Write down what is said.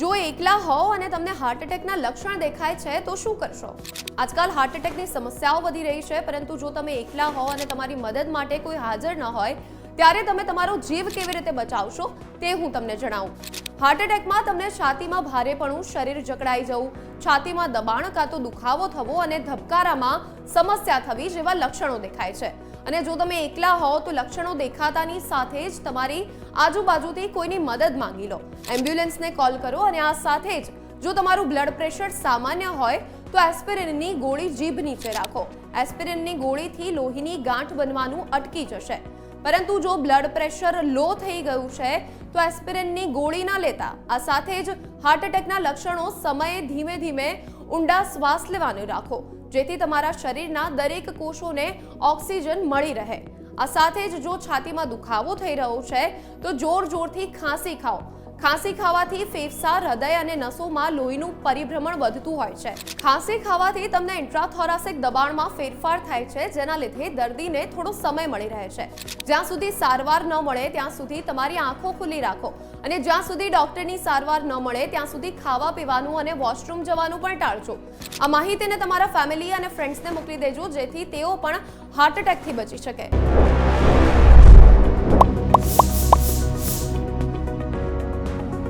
જો એકલા હો અને તમને હાર્ટ એટેકના લક્ષણ દેખાય છે તો શું કરશો? આજકાલ હાર્ટ એટેકની સમસ્યાઓ વધી રહી છે, પરંતુ જો તમે એકલા હો અને તમારી મદદ માટે કોઈ હાજર ન હોય ત્યારે તમે તમારો જીવ કેવી રીતે બચાવશો તે હું તમને જણાવું. હાર્ટ એટેકમાં તમને છાતીમાં ભારેપણું, શરીર જકડાઈ જવું, છાતીમાં દબાણ કાં તો દુખાવો થવો અને ધબકારામાં સમસ્યા થવી જેવા લક્ષણો દેખાય છે. અને જો તમે એકલા હો તો લક્ષણો દેખાતાની સાથે જ તમારી આજુબાજુથી કોઈની મદદ માંગી લો, એમ્બ્યુલન્સને કોલ કરો અને આ સાથે જ જો તમારું બ્લડ પ્રેશર સામાન્ય હોય તો એસ્પિરિનની ગોળી જીભ નીચે રાખો. એસ્પિરિનની ગોળીથી લોહીની ગાંઠ બનવાનું અટકી જશે. પરંતુ જો બ્લડ પ્રેશર લો થઈ ગયું છે તો એસ્પિરિનની ગોળી ન લેતા આ સાથે જ હાર્ટ એટેકના લક્ષણો સમયે ધીમે ધીમે ઊંડા શ્વાસ લેવાનું રાખો, જેથી તમારા શરીરના દરેક કોષોને ઓક્સિજન મળી રહે. આ સાથે જ જો છાતીમાં દુખાવો થઈ રહ્યો છે તો જોરથી ખાંસી ખાઓ. ખાંસી ખાવાથી ફેફસા, હૃદય અને નસોમાં લોહીનું પરિભ્રમણ વધતું હોય છે. ખાંસી ખાવાથી તમને ઇન્ટ્રાથોરાસિક દબાણમાં ફેરફાર થાય છે, જેના લીધે દર્દીને થોડો સમય મળી રહે છે. જ્યાં સુધી સારવાર ન મળે ત્યાં સુધી તમારી આંખો ખુલ્લી રાખો અને જ્યાં સુધી ડોક્ટરની સારવાર ન મળે ત્યાં સુધી ખાવા પીવાનું અને વોશરૂમ જવાનું પણ ટાળજો. આ માહિતીને તમારા ફેમિલી અને ફ્રેન્ડ્સને મોકલી દેજો, જેથી તેઓ પણ હાર્ટ એટેકથી બચી શકે.